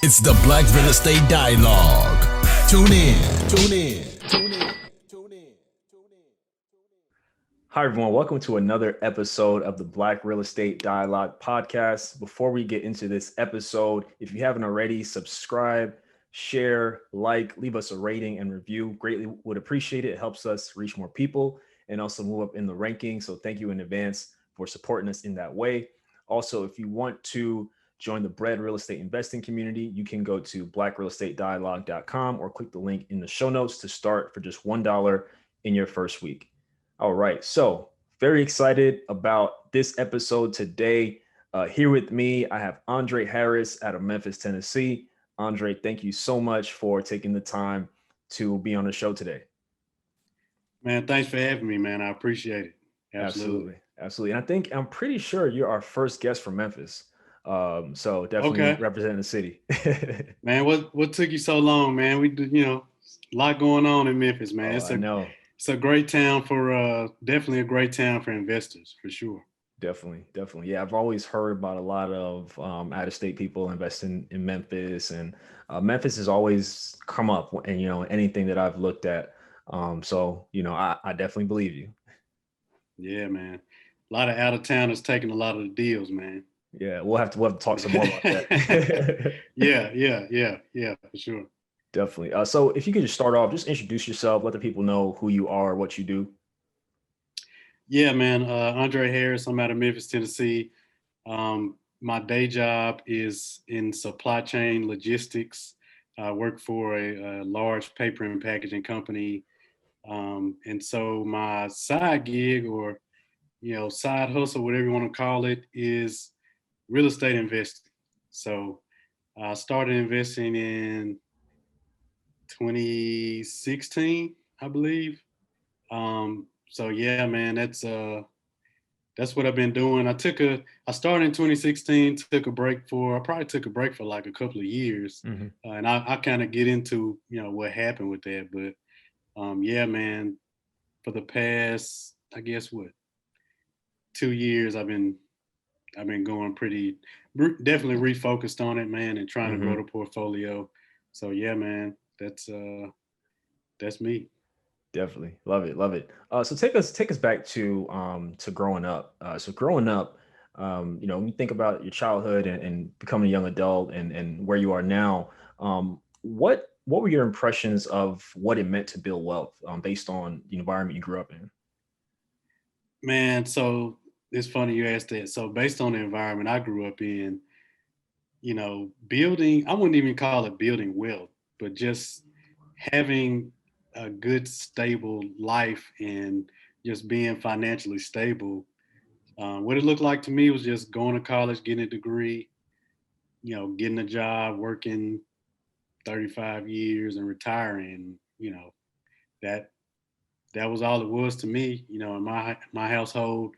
It's the Black Real Estate Dialogue. Tune in. Tune in. Tune in. Tune in. Hi, everyone. Welcome to another episode of the Black Real Estate Dialogue podcast. Before we get into this episode, if you haven't already, subscribe, share, like, leave us a rating and review. Greatly would appreciate it. It helps us reach more people and also move up in the rankings. So thank you in advance for supporting us in that way. Also, if you want to join the Bread Real Estate Investing community, you can go to blackrealestatedialogue.com or click the link in the show notes to start for just $1 in your first week. All right, so very excited about this episode today. Here with me, I have Andre Harris out of Memphis, Tennessee. Andre, thank you so much for taking the time to be on the show today. Man, thanks for having me, man. I appreciate it. Absolutely. And I'm pretty sure you're our first guest from Memphis. So definitely representing the city. Man, what took you so long, man? We did, a lot going on in Memphis, man. I know. It's a great town for definitely a great town for investors, for sure. Definitely. Yeah, I've always heard about a lot of out-of-state people investing in Memphis, and Memphis has always come up, and anything that I've looked at. So I definitely believe you. Yeah, man. A lot of out-of-towners taking a lot of the deals, man. Yeah, we'll have to talk some more about that. Yeah, for sure. Definitely. So if you could just start off, just introduce yourself, let the people know who you are, what you do. Yeah, man. Andre Harris. I'm out of Memphis, Tennessee. My day job is in supply chain logistics. I work for a large paper and packaging company. And so my side gig or, side hustle, whatever you want to call it, is real estate investing. So I started investing in 2016, I believe. So yeah, man, that's what I've been doing. I started in 2016, I probably took a break for like a couple of years. Mm-hmm. And I kind of get into, what happened with that. But yeah, man, for the past, I guess 2 years, I've been going definitely refocused on it, man, and trying to grow the portfolio. So yeah, man, that's me. Definitely. Love it. So take us back to growing up. So growing up, when you think about your childhood and becoming a young adult and where you are now, what were your impressions of what it meant to build wealth based on the environment you grew up in? Man, so it's funny you asked that. So based on the environment I grew up in, building, I wouldn't even call it building wealth, but just having a good, stable life and just being financially stable. What it looked like to me was just going to college, getting a degree, getting a job, working 35 years and retiring. That was all it was to me. In my household,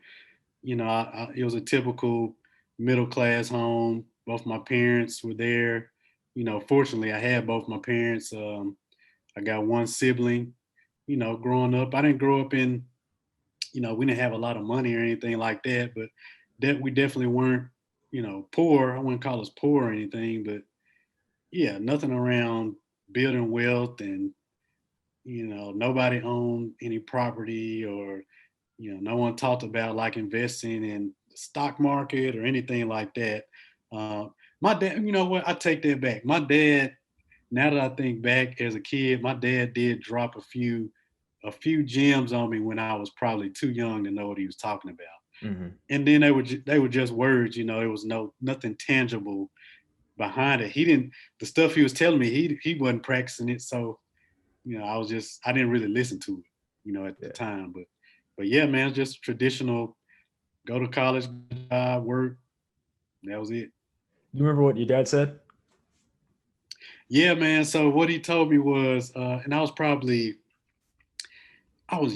it was a typical middle class home. Both my parents were there. Fortunately, I had both my parents. I got one sibling. Growing up, I didn't grow up in, we didn't have a lot of money or anything like that, but that we definitely weren't, poor. I wouldn't call us poor or anything, but yeah, nothing around building wealth and, nobody owned any property or, no one talked about like investing in the stock market or anything like that. My dad, you know what? I take that back. My dad, now that I think back as a kid, my dad did drop a few gems on me when I was probably too young to know what he was talking about. Mm-hmm. And then they were just words, there was nothing tangible behind it. The stuff he was telling me, he wasn't practicing it. So, I didn't really listen to it, at the time. But yeah, man, it's just traditional, go to college, work. That was it. You remember what your dad said? Yeah, man. So what he told me was, and I was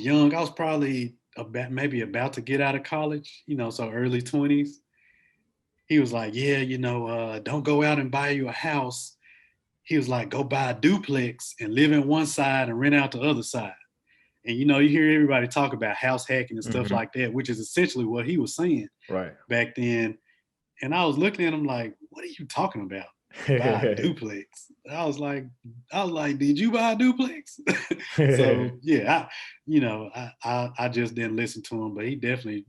young. I was probably about to get out of college, so early 20s. He was like, yeah, don't go out and buy you a house. He was like, go buy a duplex and live in one side and rent out the other side. And, you hear everybody talk about house hacking and stuff like that, which is essentially what he was saying right back then. And I was looking at him like, what are you talking about? buy a duplex. I was like, did you buy a duplex? So yeah, I just didn't listen to him, but he definitely,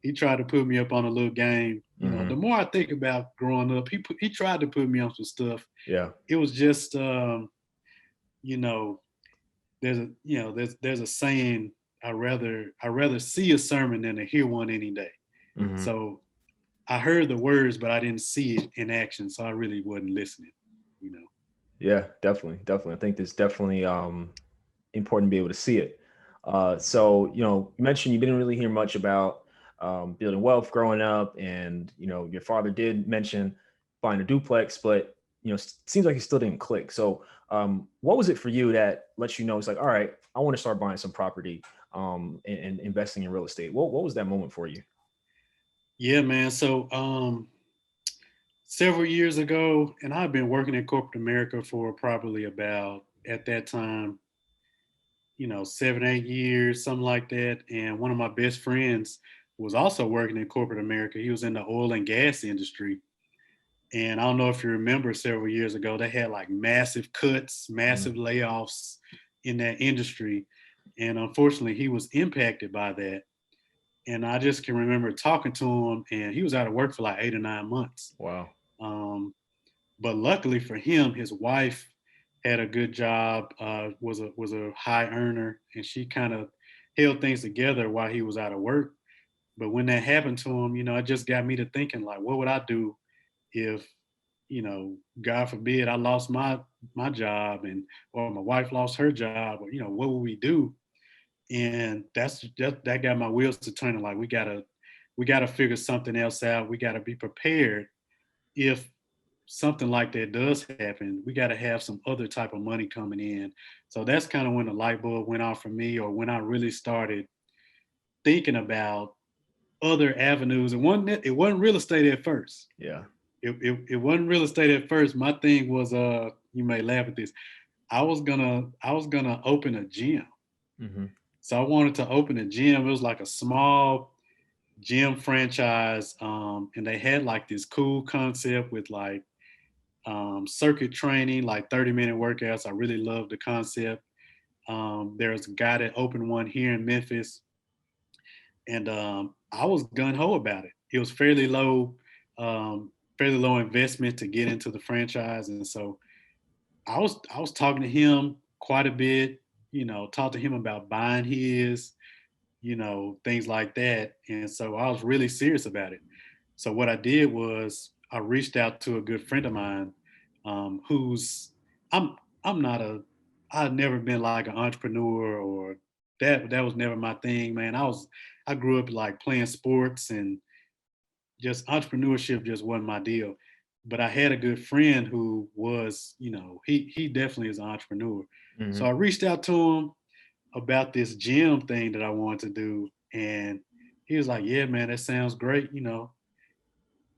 he tried to put me up on a little game. The more I think about growing up, he tried to put me on some stuff. Yeah. It was just, you know, there's a saying, I rather see a sermon than to hear one any day. So I heard the words, but I didn't see it in action, so I really wasn't listening. Yeah, definitely. I think it's definitely important to be able to see it. So, you mentioned you didn't really hear much about building wealth growing up, and your father did mention buying a duplex, but seems like it still didn't click. So, what was it for you that lets you know it's like, all right, I want to start buying some property and investing in real estate? What was that moment for you? Yeah, man. So several years ago, and I've been working in corporate America for probably about, at that time, 7, 8 years, something like that. And one of my best friends was also working in corporate America. He was in the oil and gas industry. And I don't know if you remember, several years ago, they had like massive cuts, massive layoffs in that industry. And unfortunately, he was impacted by that. And I just can remember talking to him, and he was out of work for like 8 or 9 months. Wow. Um, but luckily for him, his wife had a good job, was a high earner, and she kind of held things together while he was out of work. But when that happened to him, it just got me to thinking, like, what would I do if, God forbid, I lost my job, or my wife lost her job, or what would we do? And that got my wheels to turning. Like, we gotta figure something else out. We gotta be prepared if something like that does happen. We got to have some other type of money coming in. So that's kind of when the light bulb went off for me, or when I really started thinking about other avenues. And it wasn't real estate at first. Yeah. It wasn't real estate at first. My thing was, you may laugh at this, I was gonna open a gym. Mm-hmm. So I wanted to open a gym. It was like a small gym franchise, and they had like this cool concept with like circuit training, like 30-minute workouts. I really love the concept. There's a guy that opened one here in Memphis, and I was gun ho about it. It was fairly low investment to get into the franchise, and so I was talking to him quite a bit. Talked to him about buying his, things like that, and so I was really serious about it. So what I did was I reached out to a good friend of mine, who's I'm I'm not a I've never been like an entrepreneur, or that was never my thing, man. I grew up like playing sports, and just entrepreneurship just wasn't my deal. But I had a good friend who was, he definitely is an entrepreneur. So Mm-hmm. I reached out to him about this gym thing that I wanted to do, and he was like, "Yeah, man, that sounds great."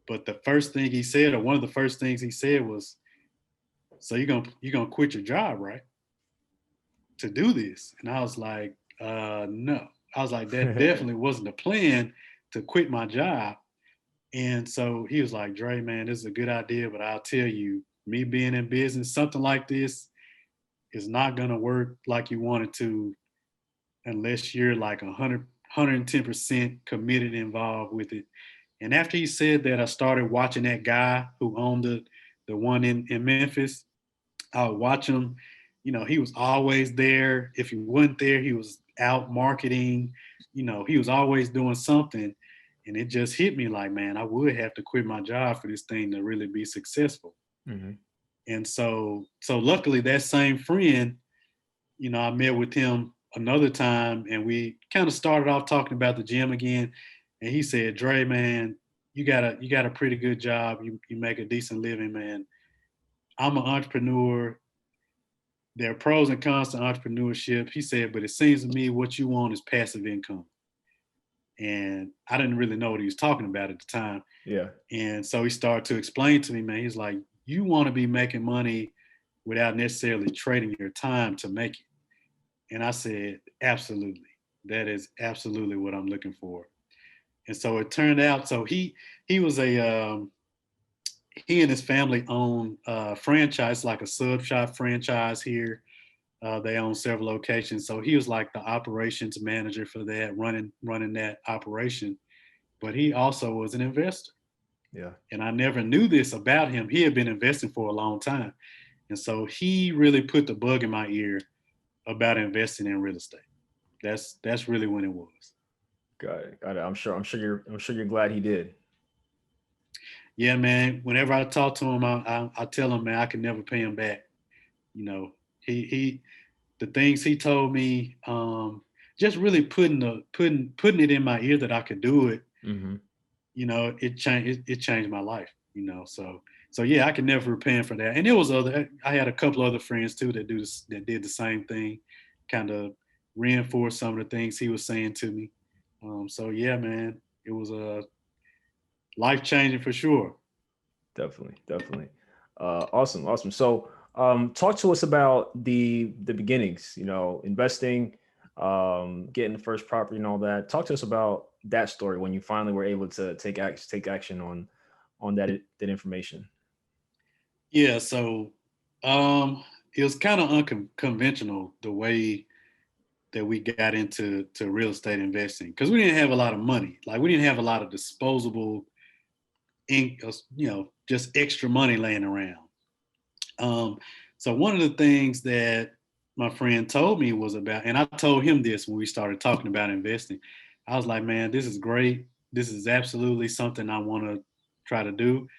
But the first thing he said, or one of the first things he said was, "So you're gonna quit your job, right, to do this?" And I was like, No." I was like, "That definitely wasn't the plan, to quit my job." And so he was like, "Dre, man, this is a good idea, but I'll tell you, me being in business, something like this is not gonna work like you want it to, unless you're like 110% committed, involved with it." And after he said that, I started watching that guy who owned the one in Memphis. I would watch him. He was always there. If he wasn't there, he was out marketing. He was always doing something. And it just hit me like, man, I would have to quit my job for this thing to really be successful. Mm-hmm. And so luckily that same friend, I met with him another time, and we kind of started off talking about the gym again. And he said, "Dre, man, you got a pretty good job. You make a decent living, man. I'm an entrepreneur. There are pros and cons to entrepreneurship." He said, "But it seems to me what you want is passive income." And I didn't really know what he was talking about at the time. Yeah. And so he started to explain to me, man, he's like, "You want to be making money without necessarily trading your time to make it." And I said, "Absolutely. That is absolutely what I'm looking for." And so it turned out, so he was a he and his family own a franchise, like a sub shop franchise here. They own several locations. So he was like the operations manager for that, running that operation. But he also was an investor. Yeah. And I never knew this about him. He had been investing for a long time. And so he really put the bug in my ear about investing in real estate. That's really when it was. Got it. Got it. I'm sure you're glad he did. Yeah, man. Whenever I talk to him, I tell him, man, I can never pay him back. You know, he the things he told me, just really putting it in my ear that I could do it. Mm-hmm. It changed my life. So yeah, I can never repay him for that. And there was I had a couple other friends too that did the same thing, kind of reinforce some of the things he was saying to me. So yeah, man, it was life changing for sure. Definitely, definitely. Awesome, awesome. So, talk to us about the beginnings. You know, investing, getting the first property and all that. Talk to us about that story when you finally were able to take action on that information. Yeah, so it was kind of unconventional the way that we got into real estate investing because we didn't have a lot of money. Like we didn't have a lot of disposable ink, just extra money laying around. Um, so one of the things that my friend told me was about, and I told him this when we started talking about investing. I was like, man, this is great. This is absolutely something I want to try to do.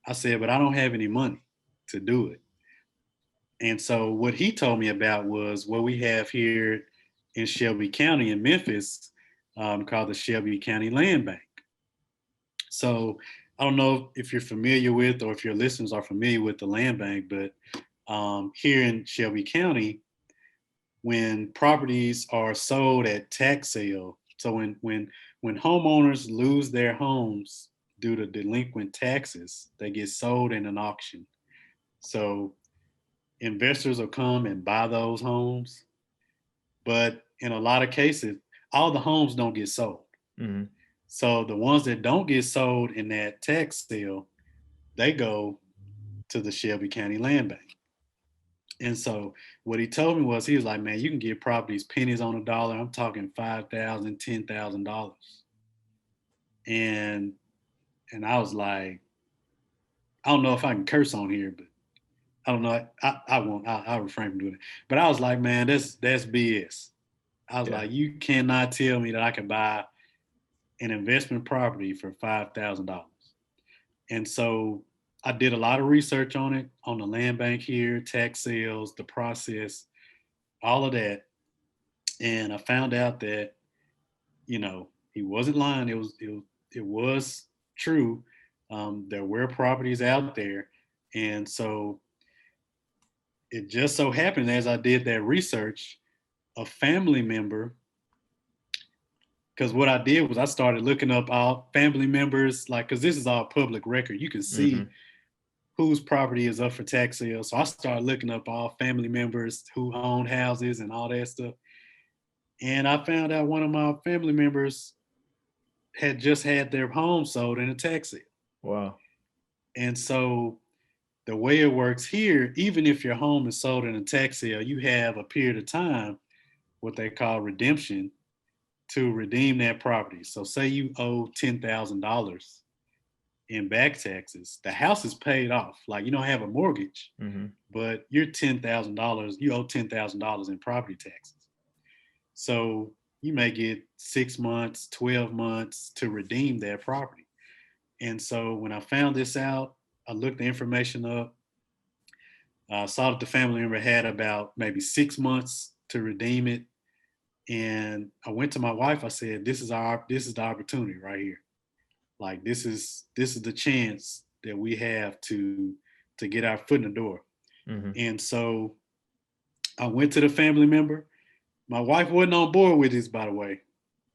I said, but I don't have any money to do it. And so what he told me about was what we have here in Shelby County in Memphis, called the Shelby County Land Bank. So I don't know if you're familiar with or if your listeners are familiar with the land bank, but here in Shelby County, when properties are sold at tax sale, so when homeowners lose their homes due to delinquent taxes, they get sold in an auction. So investors will come and buy those homes, but in a lot of cases, all the homes don't get sold. Mm-hmm. So the ones that don't get sold in that tax sale, they go to the Shelby County Land Bank. And so what he told me was he was like, man, you can get properties pennies on a dollar. I'm talking $5,000, $10,000. And and I was like, I don't know if I can curse on here, but I don't know. I won't. I'll refrain from doing it. But I was like, man, that's BS. I was Yeah. like, you cannot tell me that I can buy an investment property for $5,000. And so I did a lot of research on it, on the land bank here, tax sales, the process, all of that. And I found out that, he wasn't lying. It was true. There were properties out there. And so it just so happened as I did that research, a family member, because what I did was I started looking up all family members, like, because this is all public record. You can Mm-hmm. see whose property is up for tax sale. So I started looking up all family members who own houses and all that stuff. And I found out one of my family members had just had their home sold in a tax sale. Wow. And so the way it works here, even if your home is sold in a tax sale, you have a period of time, what they call redemption, to redeem that property. So say you owe $10,000 in back taxes, the house is paid off. Like you don't have a mortgage, Mm-hmm. but you're $10,000, you owe $10,000 in property taxes. So you may get 6 months, 12 months to redeem that property. And so when I found this out, I looked the information up, saw that the family member had about maybe 6 months to redeem it. And I went to my wife, I said, this is the opportunity right here. Like this is the chance that we have to get our foot in the door. Mm-hmm. And so I went to the family member. My wife wasn't on board with this, by the way,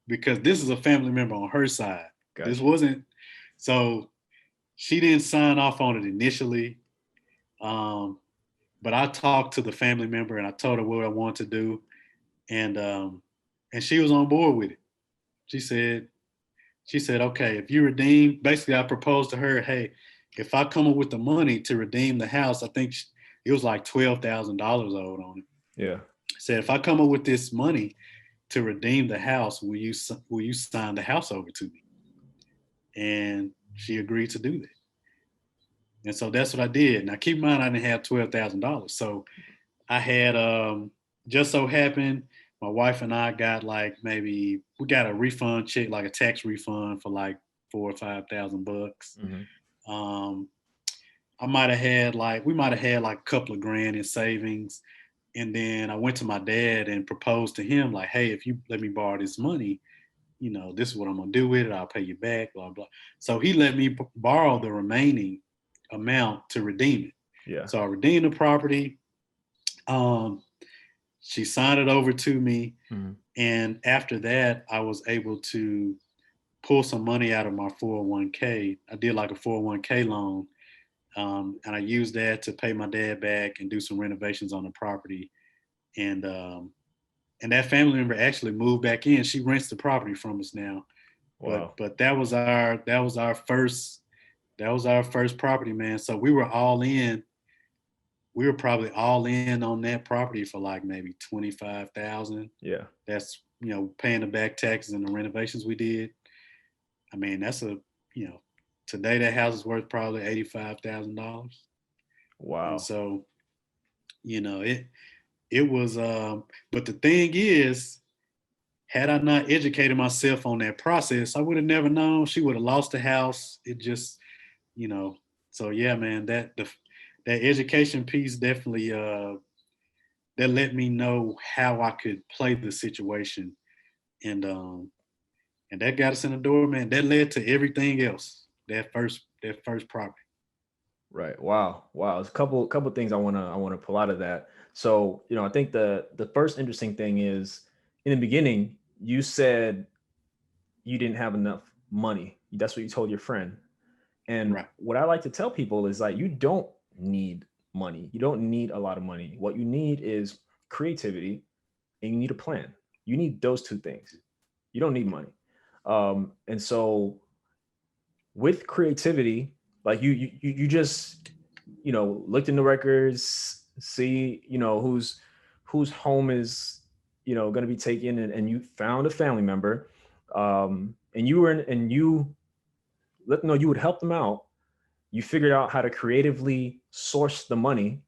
because this is a family member on her side. This Gotcha. wasn't, so she didn't sign off on it initially. Um, but I talked to the family member and I told her what I wanted to do. And she was on board with it. She said, okay, if you redeem, basically I proposed to her, hey, if I come up with the money to redeem the house, I think it was like $12,000 owed on it. Yeah. Said, if I come up with this money to redeem the house, will you sign the house over to me? And she agreed to do that. And so that's what I did. Now keep in mind, I didn't have $12,000. So I had, just so happened, my wife and I got like, we got a refund check, like a tax refund for like $4,000 or $5,000. I might have had we might have had like a couple of grand in savings. And then I went to my dad and proposed to him, like, hey, if you let me borrow this money, this is what I'm going to do with it. I'll pay you back, blah, blah. So he let me borrow the remaining amount to redeem it. Yeah. So I redeemed the property. She signed it over to me. Mm-hmm. And after that, I was able to pull some money out of my 401k. I did like a 401k loan. And I used that to pay my dad back and do some renovations on the property. And that family member actually moved back in. She rents the property from us now. Wow. But that was our first property, man. So we were all in. We were probably all in on that property for like maybe $25,000. Yeah. That's, paying the back taxes and the renovations we did. I mean, that's today that house is worth probably $85,000. Wow. And so, it was, but the thing is, had I not educated myself on that process, I would have never known. She would have lost the house. It just, so yeah, man, that education piece definitely, that let me know how I could play the situation. And that got us in the door, man. That led to everything else. That first property. Right. Wow. There's a couple things I wanna pull out of that. So, I think the first interesting thing is, in the beginning, you said you didn't have enough money. That's what you told your friend. And Right. what I like to tell people is, like, you don't need money. You don't need a lot of money. What you need is creativity, and you need a plan. You need those two things. You don't need money. And so with creativity, like, you just, looked in the records, see, whose home is, going to be taken, and you found a family member, and you let them know you would help them out. You figured out how to creatively source the money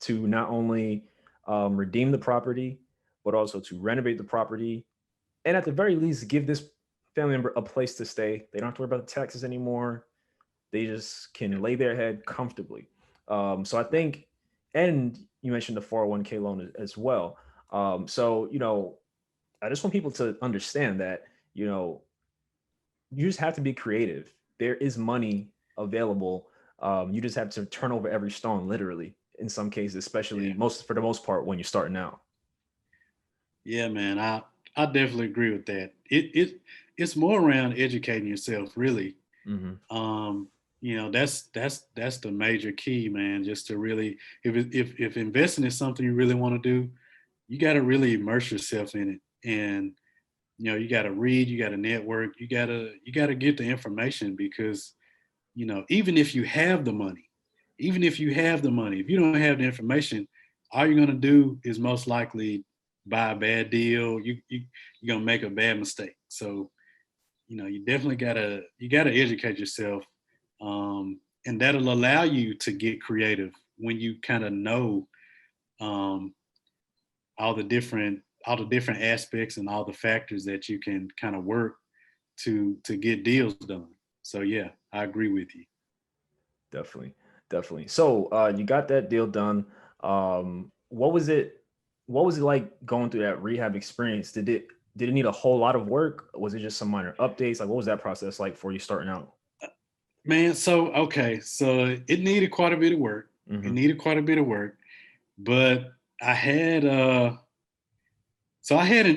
to not only redeem the property, but also to renovate the property, and at the very least, give this family member a place to stay. They don't have to worry about the taxes anymore. They just can lay their head comfortably. So I think, and you mentioned the 401k loan as well. So, I just want people to understand that, you just have to be creative. There is money available. You just have to turn over every stone, literally, in some cases, especially for the most part, when you're starting out. Yeah, man, I definitely agree with that. It's more around educating yourself, really. Mm-hmm. That's the major key, man. Just to really, if investing is something you really want to do, you got to really immerse yourself in it. And you got to read, you got to network, you got to get the information, because even if you have the money, if you don't have the information, all you're gonna do is most likely buy a bad deal. You're gonna make a bad mistake. So you definitely gotta educate yourself, and that'll allow you to get creative when you kind of know um, all the different aspects and all the factors that you can kind of work to get deals done. So yeah, I agree with you. Definitely. So you got that deal done. What was it like going through that rehab experience? Did it need a whole lot of work? Was it just some minor updates? Like, what was that process like for you starting out? Man, so it needed quite a bit of work. Mm-hmm. It needed quite a bit of work, but I had an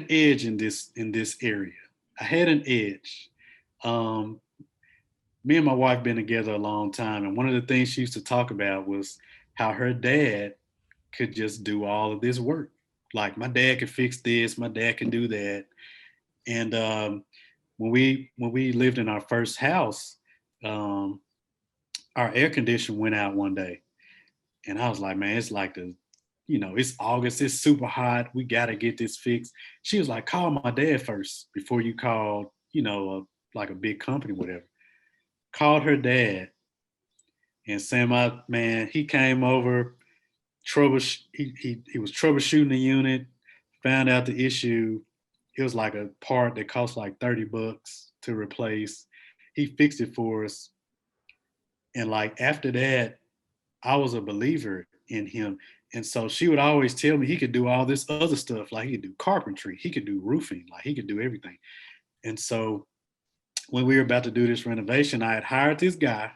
edge in this area. I had an edge. Me and my wife been together a long time, and one of the things she used to talk about was how her dad could just do all of this work. Like, my dad could fix this, my dad can do that. And when we lived in our first house, our air conditioner went out one day, and I was like, man, it's like it's August, it's super hot. We got to get this fixed. She was like, call my dad first before you call, like a big company, whatever. Called her dad, and Sam, man, he came over, he was troubleshooting the unit, found out the issue. It was like a part that cost like $30 to replace. He fixed it for us. And like after that, I was a believer in him. And so she would always tell me he could do all this other stuff. Like he could do carpentry, he could do roofing, like he could do everything. And so when we were about to do this renovation, I had hired this guy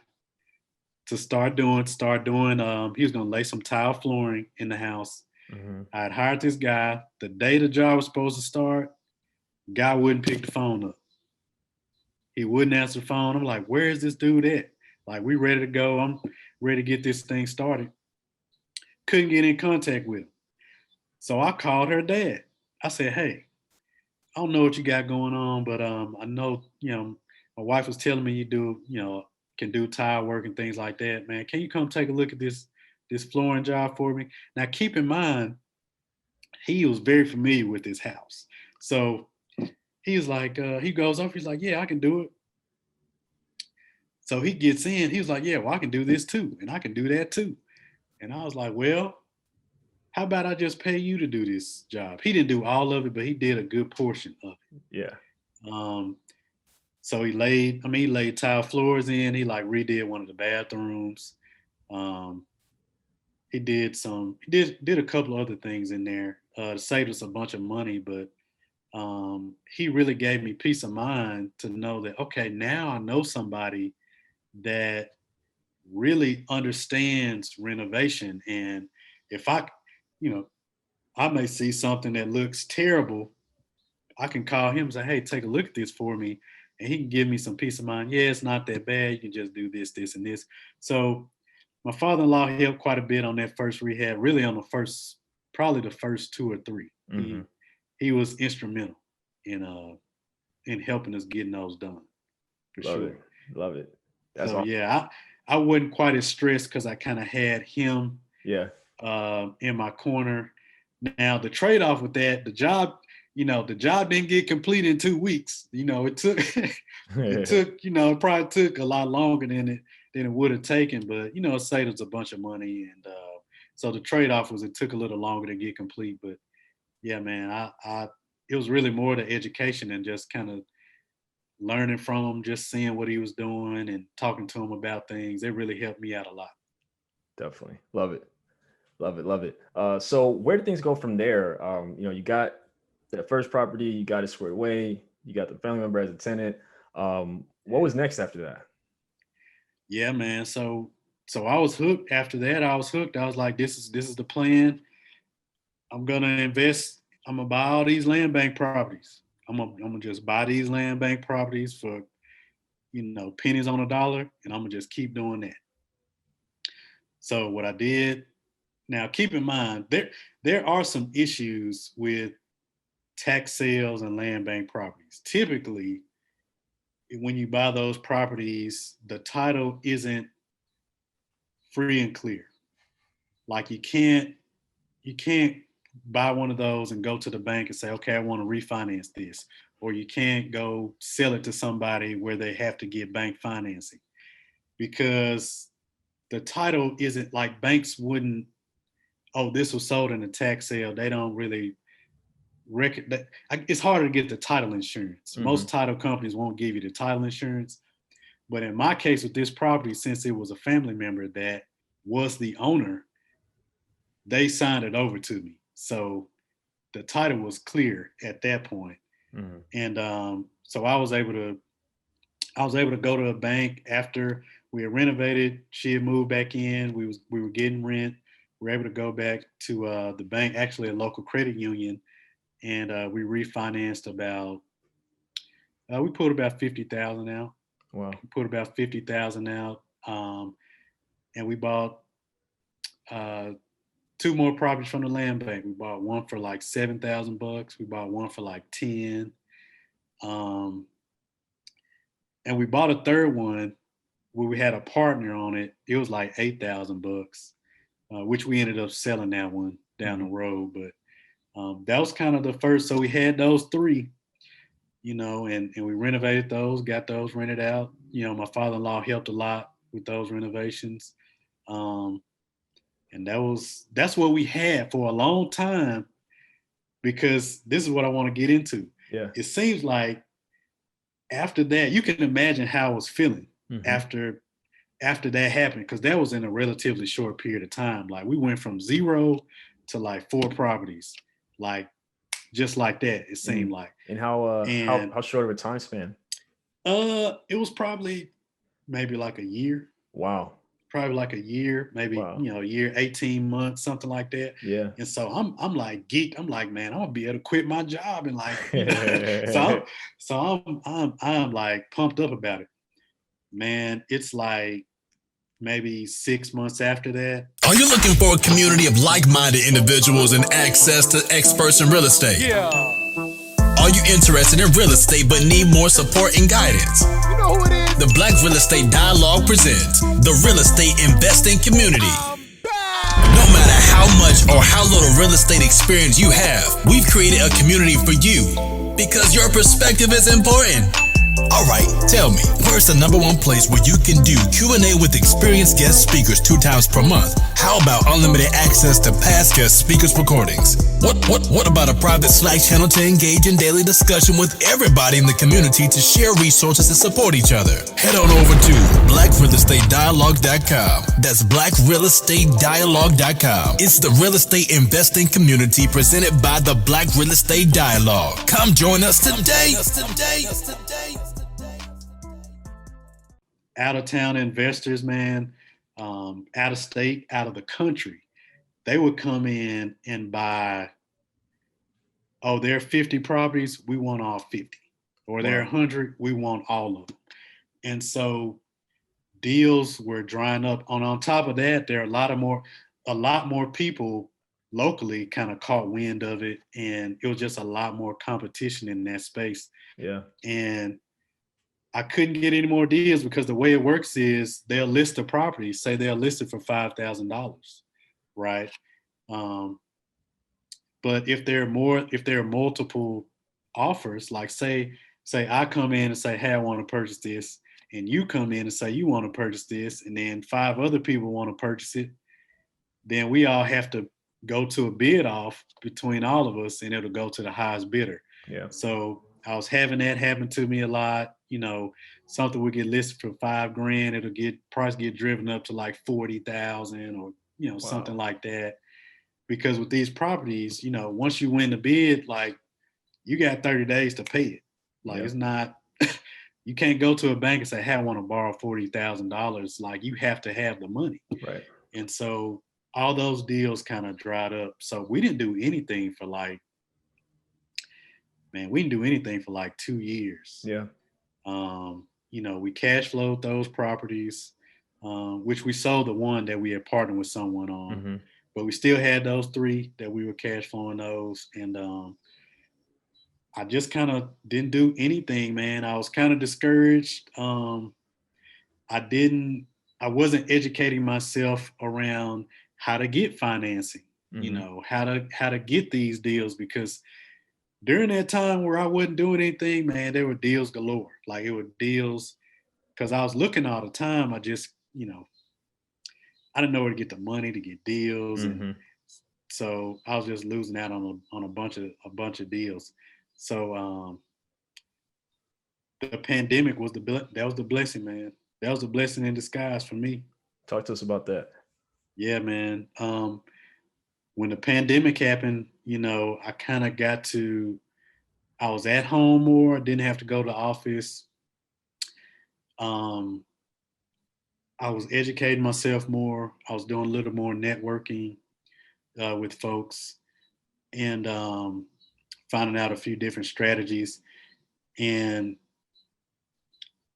to start doing, he was going to lay some tile flooring in the house. Mm-hmm. I had hired this guy. The day the job was supposed to start, guy wouldn't pick the phone up. He wouldn't answer the phone. I'm like, where is this dude at? Like, we ready to go. I'm ready to get this thing started. Couldn't get in contact with him. So I called her dad. I said, hey, I don't know what you got going on, but I know, my wife was telling me you can do tile work and things like that, man. Can you come take a look at this flooring job for me? Now, keep in mind, he was very familiar with this house. So he was like, he goes up, he's like, yeah, I can do it. So he gets in, he was like, yeah, well, I can do this too, and I can do that too. And I was like, well, how about I just pay you to do this job? He didn't do all of it, but he did a good portion of it. Yeah. So he laid tile floors in. He like redid one of the bathrooms. He did a couple of other things in there to save us a bunch of money, but he really gave me peace of mind to know that, okay, now I know somebody that really understands renovation. And if I may see something that looks terrible, I can call him and say, hey, take a look at this for me. And he can give me some peace of mind. Yeah, it's not that bad. You can just do this, this, and this. So my father-in-law helped quite a bit on that first rehab, really on probably the first 2 or 3. Mm-hmm. He was instrumental in helping us getting those done. Love it. That's so awesome. yeah, I wasn't quite as stressed because I kind of had him in my corner. Now the trade-off with that, the job didn't get completed in 2 weeks. It took it probably took a lot longer than it would have taken, but it saved us a bunch of money. And so the trade-off was it took a little longer to get complete. But yeah, man, it was really more the education and just kind of learning from him, just seeing what he was doing and talking to him about things. It really helped me out a lot. Definitely. Love it. So where did things go from there? You got the first property, you got it squared away, you got the family member as a tenant. What was next after that? Yeah, man. So I was hooked. After that, I was hooked. I was like, this is the plan. I'm gonna invest. I'm gonna buy all these land bank properties. I'm gonna just buy these land bank properties for pennies on a dollar, and I'm gonna just keep doing that. So what I did. Now, keep in mind, there are some issues with tax sales and land bank properties. Typically, when you buy those properties, the title isn't free and clear. Like you can't buy one of those and go to the bank and say, okay, I want to refinance this. Or you can't go sell it to somebody where they have to get bank financing, because the title isn't like banks wouldn't, oh, this was sold in a tax sale. They don't really it's harder to get the title insurance. Mm-hmm. Most title companies won't give you the title insurance. But in my case with this property, since it was a family member that was the owner, they signed it over to me. So the title was clear at that point. Mm-hmm. And so I was able to go to a bank after we had renovated. She had moved back in. We were getting rent. We were able to go back to the bank, actually a local credit union, and we refinanced we put about $50,000 out. Wow. We put about $50,000 out, and we bought 2 more properties from the land bank. We bought one for like $7,000. We bought one for like 10. And we bought a third one where we had a partner on it, it was like $8,000, which we ended up selling that one down the road. But that was kind of the first. So we had those three, and we renovated those, got those rented out. My father-in-law helped a lot with those renovations. And that's what we had for a long time, because this is what I want to get into. Yeah. It seems like after that, you can imagine how I was feeling Mm-hmm. after that happened, because that was in a relatively short period of time. Like we went from 0 to like 4 properties, like just like that. It seemed like. And how short of a time span? It was probably maybe like a year. Wow. Probably like a year, maybe a year, 18 months, something like that. Yeah. And so I'm like geeked. I'm like, man, I'm gonna be able to quit my job and like, so I'm like pumped up about it. Man, it's like maybe 6 months after that. Are you looking for a community of like-minded individuals and access to experts in real estate? Yeah. Are you interested in real estate but need more support and guidance? You know who it is? The Black Real Estate Dialogue presents the Real Estate Investing Community. No matter how much or how little real estate experience you have, we've created a community for you because your perspective is important. All right, tell me, where's the #1 place where you can do Q&A with experienced guest speakers 2 times per month? How about unlimited access to past guest speakers' recordings? What about a private Slack channel to engage in daily discussion with everybody in the community to share resources and support each other? Head on over to blackrealestatedialogue.com. That's blackrealestatedialogue.com. It's the real estate investing community presented by the Black Real Estate Dialogue. Come join us today. Out of town investors, man, out of state, out of the country, they would come in and buy, there are 50 properties, we want all 50. Or there are 100, we want all of them. And so deals were drying up. On top of that, there are a lot more people locally kind of caught wind of it, and it was just a lot more competition in that space. Yeah. And I couldn't get any more deals because the way it works is they'll list the property, say they'll list it for $5,000, right? But if there are multiple offers, like say I come in and say, hey, I want to purchase this, and you come in and say you want to purchase this, and then 5 other people want to purchase it, then we all have to go to a bid off between all of us, and it'll go to the highest bidder. Yeah. So I was having that happen to me a lot. Something would get listed for $5,000, it'll price get driven up to like 40,000 or something like that. Because with these properties, once you win the bid, like you got 30 days to pay it. Like It's not, you can't go to a bank and say, hey, I want to borrow $40,000. Like you have to have the money. Right. And so all those deals kind of dried up. So we didn't do anything for like 2 years. Yeah. We cash flowed those properties, which we sold the one that we had partnered with someone on. Mm-hmm. But we still had those 3 that we were cash flowing those. And I just kind of didn't do anything, man. I was kind of discouraged. I wasn't educating myself around how to get financing, Mm-hmm. how to get these deals, because during that time where I wasn't doing anything, man, there were deals galore. Like it were deals, because I was looking all the time. I just, I didn't know where to get the money to get deals. Mm-hmm. And so I was just losing out on a bunch of deals. So the pandemic was the blessing, man. That was the blessing in disguise for me. Talk to us about that. Yeah, man. When the pandemic happened, I kind of I was at home more, didn't have to go to the office. I was educating myself more. I was doing a little more networking with folks, and finding out a few different strategies. And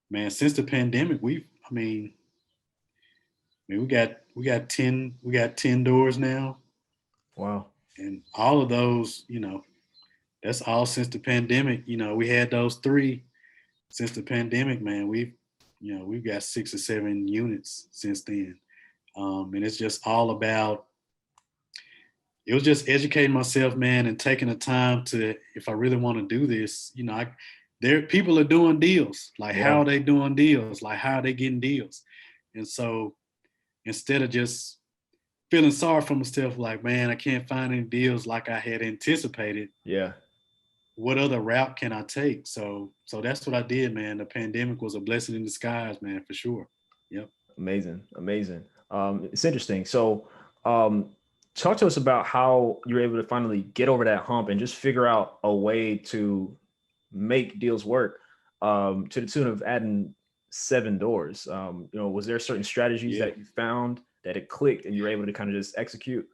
man, since the pandemic, we got 10 doors now. Wow. And all of those, that's all since the pandemic. We had those 3 since the pandemic, man. We've we've got 6 or 7 units since then. And it's just all about, it was just educating myself, man, and taking the time to, if I really want to do this, people are doing deals. Like, how are they doing deals? Like, how are they getting deals? And so instead of just feeling sorry for myself, like, man, I can't find any deals like I had anticipated. Yeah. What other route can I take? So that's what I did, man. The pandemic was a blessing in disguise, man, for sure. Yep. Amazing. It's interesting. So, talk to us about how you were able to finally get over that hump and just figure out a way to make deals work, to the tune of adding 7 doors. Was there certain strategies that you found that it clicked and you were able to kind of just execute?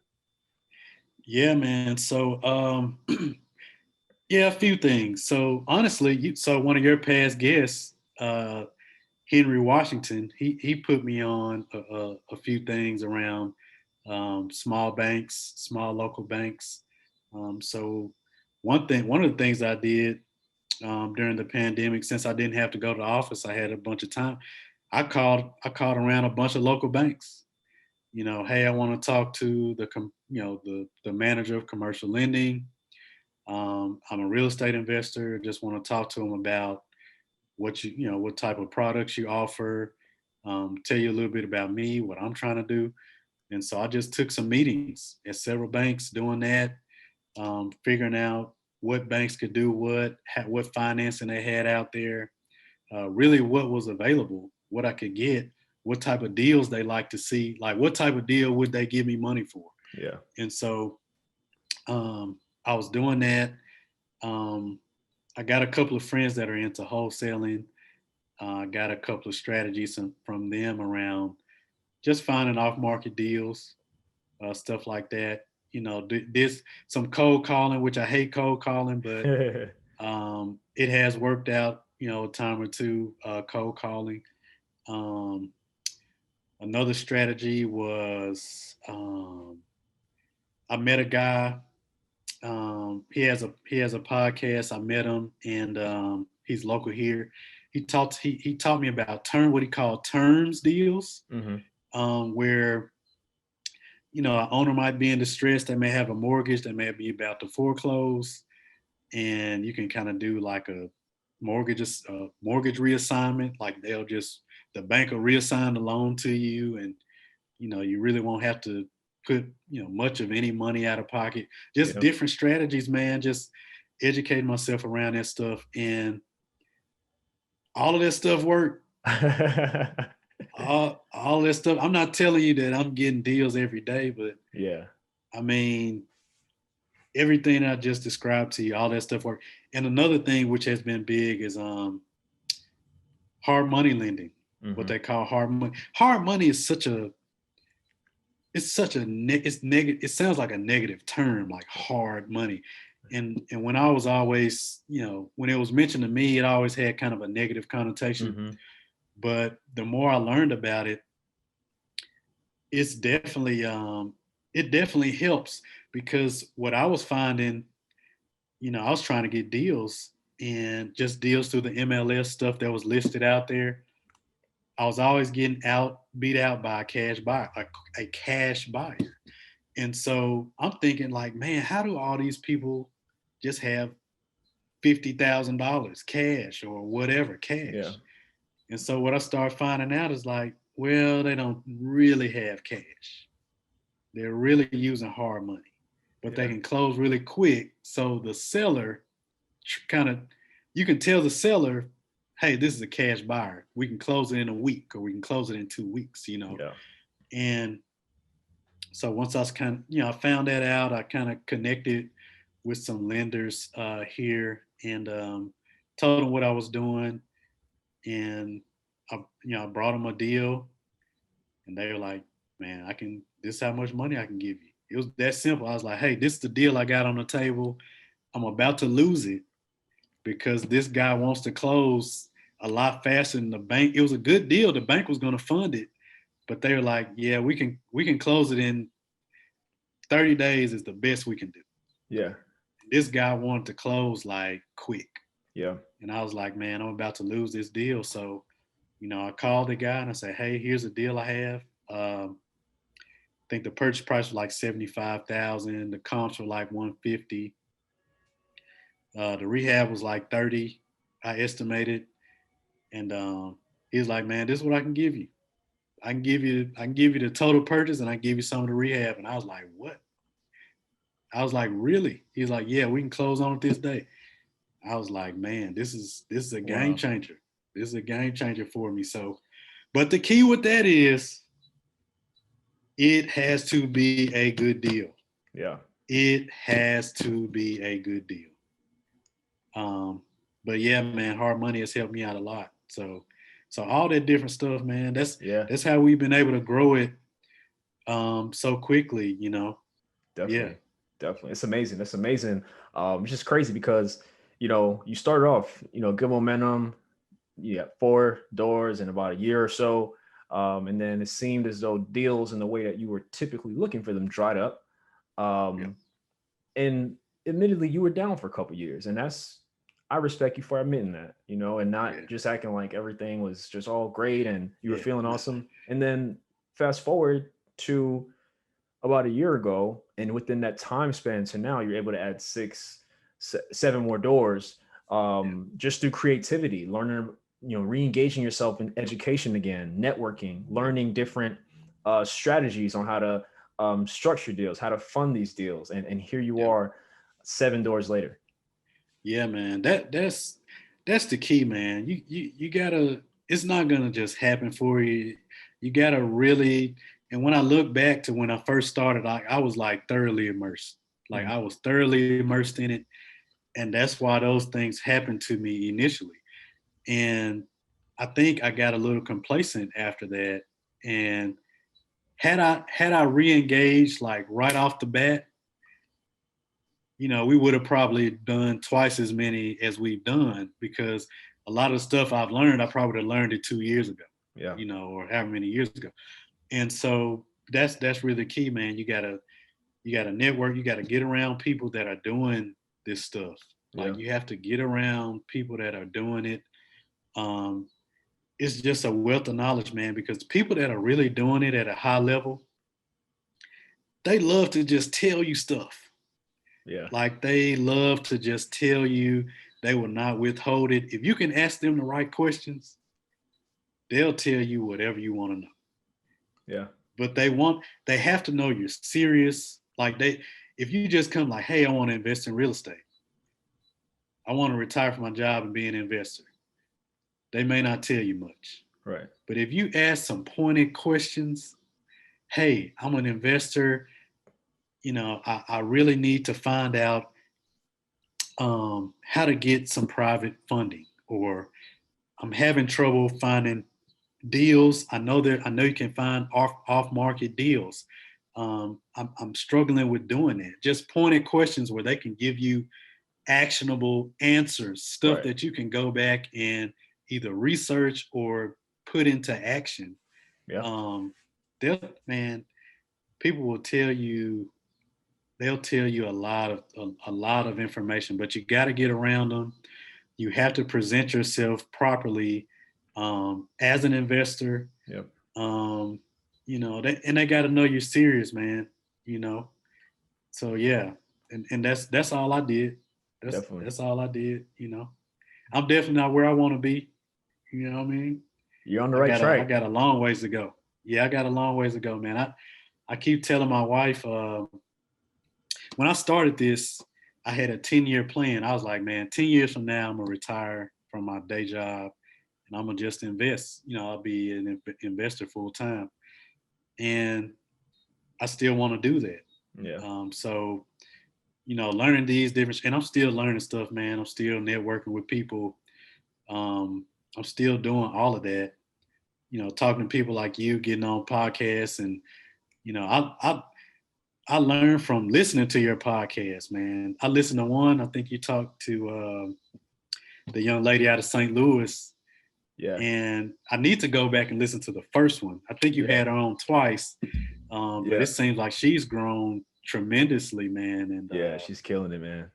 Yeah, man. So, yeah, a few things. So honestly, so one of your past guests, Henry Washington, he put me on a few things around small banks, small local banks. So one of the things I did during the pandemic, since I didn't have to go to the office, I had a bunch of time. I called around a bunch of local banks. Hey, I want to talk to the manager of commercial lending. I'm a real estate investor. Just want to talk to them about what type of products you offer. Tell you a little bit about me, what I'm trying to do. And so I just took some meetings at several banks doing that, figuring out what banks could do what financing they had out there, really what was available, what I could get, what type of deals they like to see, like what type of deal would they give me money for. Yeah. And so I was doing that. I got a couple of friends that are into wholesaling. I got a couple of strategies from them around just finding off-market deals, stuff like that. This some cold calling, which I hate cold calling, but it has worked out. A time or two cold calling. Another strategy was I met a guy. He has a podcast. I met him, and he's local here. He taught me about what he called terms deals, where an owner might be in distress. They may have a mortgage. They may be about to foreclose, and you can kind of do like a mortgage reassignment. Like the bank will reassign the loan to you, and you really won't have to put much of any money out of pocket. Just different strategies, man. Just educating myself around that stuff, and all of that stuff worked. all that stuff. I'm not telling you that I'm getting deals every day, but yeah, I mean, everything I just described to you, all that stuff worked. And another thing which has been big is hard money lending. What they call hard money. Hard money is it's negative. It sounds like a negative term, like hard money. And when I was always, when it was mentioned to me, it always had kind of a negative connotation. But the more I learned about it, it's definitely it definitely helps, because what I was finding, I was trying to get deals, and just deals through the MLS stuff that was listed out there. I was always getting beat out by a cash buyer. And so I'm thinking, like, man, how do all these people just have $50,000 cash or whatever cash? Yeah. And so what I started finding out is like, well, they don't really have cash. They're really using hard money, but they can close really quick. So the seller you can tell the seller, hey, this is a cash buyer. We can close it in a week, or we can close it in 2 weeks, Yeah. And so once I was I found that out, I kind of connected with some lenders here, and told them what I was doing. And I brought them a deal, and they were like, man, this is how much money I can give you. It was that simple. I was like, hey, this is the deal I got on the table. I'm about to lose it because this guy wants to close a lot faster than the bank. It was a good deal. The bank was going to fund it, but they were like, yeah, we can close it in 30 days is the best we can do. Yeah. This guy wanted to close like quick. Yeah. And I was like, man, I'm about to lose this deal. So I called the guy and I said, hey, here's a deal I have. I think the purchase price was like 75,000. The comps were like 150. The rehab was like 30, I estimated. And he was like, man, this is what I can give you. I can give you the total purchase and I can give you some of the rehab. And I was like, what? I was like, really? He's like, yeah, we can close on it this day. I was like, man, this is a game Wow. changer. This is a game changer for me. So, but the key with that is it has to be a good deal. Yeah. It has to be a good deal. Um, but yeah, man, hard money has helped me out a lot. So all that different stuff, man, Yeah. that's how we've been able to grow it so quickly, Yeah. Definitely. Definitely. It's amazing. That's amazing. It's just crazy because, you started off, good momentum. You got 4 doors in about a year or so. And then it seemed as though deals in the way that you were typically looking for them dried up. Yeah. Um, and admittedly, you were down for a couple years. And I respect you for admitting that, and Yeah. not just acting like everything was just all great and you were Yeah. feeling Nah. awesome. And then fast forward to about a year ago, and within that time span to now, you're able to add 7 more doors, Yeah. just through creativity, learning, re-engaging yourself in education again, networking, learning different strategies on how to structure deals, how to fund these deals, and here you Yeah. are, 7 doors later. Yeah, man. That's the key, man. You gotta. It's not gonna just happen for you. You gotta really. And when I look back to when I first started, I was like thoroughly immersed. Like Mhm. I was thoroughly immersed in it, and that's why those things happened to me initially. And I think I got a little complacent after that. And had I re-engaged like right off the bat, we would have probably done twice as many as we've done because a lot of the stuff I've learned, I probably would have learned it 2 years ago, Yeah. or however many years ago. And so that's really the key, man. You gotta network, you gotta get around people that are doing this stuff. Yeah. Like you have to get around people that are doing it. Um, it's just a wealth of knowledge, man, because people that are really doing it at a high level, they love to just tell you stuff. Yeah. Like they love to just tell you, they will not withhold it. If you can ask them the right questions, they'll tell you whatever you want to know. Yeah. But they have to know you're serious. If you just come like, hey, I want to invest in real estate. I want to retire from my job and be an investor. They may not tell you much. Right. But if you ask some pointed questions, hey, I'm an investor. I really need to find out how to get some private funding, or I'm having trouble finding deals. I know you can find off market deals. I'm struggling with doing that. Just pointed questions where they can give you actionable answers, stuff Right. that you can go back and either research or put into action. Yeah. Um, man, people will tell you. They'll tell you a lot of information, but you got to get around them. You have to present yourself properly as an investor. Yep. Um, and they got to know you're serious, man. You know, so yeah, and that's all I did. That's Definitely. that's all I did. I'm definitely not where I want to be. You know what I mean? You're on the I right got a I track. got a long ways to go. Yeah, I got a long ways to go, man. I keep telling my wife when I started this, I had a 10-year plan. I was like, man, 10 years from now, I'm gonna retire from my day job and I'm gonna just invest. I'll be an investor full time. And I still want to do that. Yeah. So, learning these different, and I'm still learning stuff, man. I'm still networking with people. I'm still doing all of that. Talking to people like you, getting on podcasts, and I learned from listening to your podcast, man. I listened to one. I think you talked to the young lady out of St. Louis, Yeah. and I need to go back and listen to the first one. I think you Yeah. had her on twice, but Yeah. it seems like she's grown tremendously, man. And Yeah. She's killing it, man.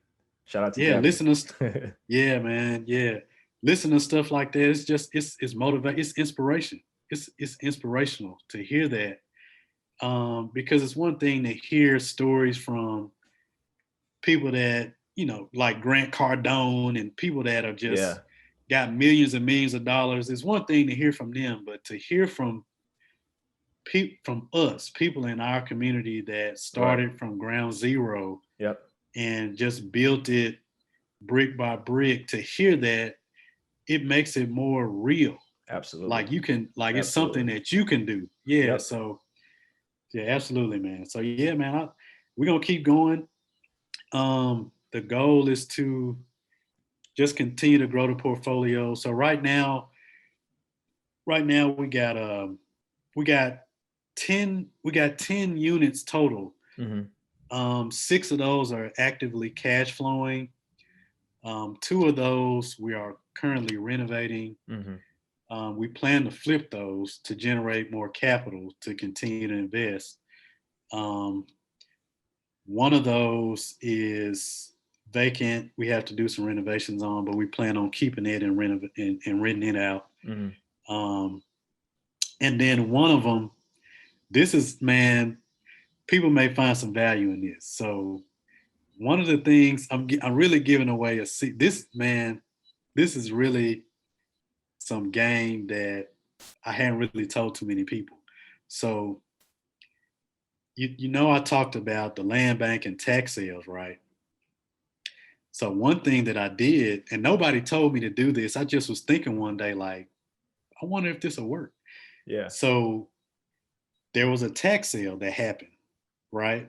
Shout out to yeah, Gabby. yeah, man, yeah, listen to stuff like that. It's just, it's motivate. It's inspiration. It's inspirational to hear that. Because it's one thing to hear stories from people that, like Grant Cardone and people that are just got millions and millions of dollars. It's one thing to hear from them, but to hear from us, people in our community that started from ground zero and just built it brick by brick, to hear that, it makes it more real. Absolutely. Like you can, like it's something that you can do. Yeah. So yeah, absolutely, man. So yeah, man, we're gonna keep going. The goal is to just continue to grow the portfolio. So right now we got 10 units total. 6 of those are actively cash flowing. 2 of those we are currently renovating. We plan to flip those to generate more capital to continue to invest. One of those is vacant. We have to do some renovations on, but we plan on keeping it and renting it out. And then one of them, this is, man, people may find some value in this. So one of the things I'm really giving away this is really some game that I hadn't really told too many people. So I talked about the land bank and tax sales, right? So one thing that I did, and nobody told me to do this, I just was thinking one day, like, I wonder if this will work. Yeah. So there was a tax sale that happened, right?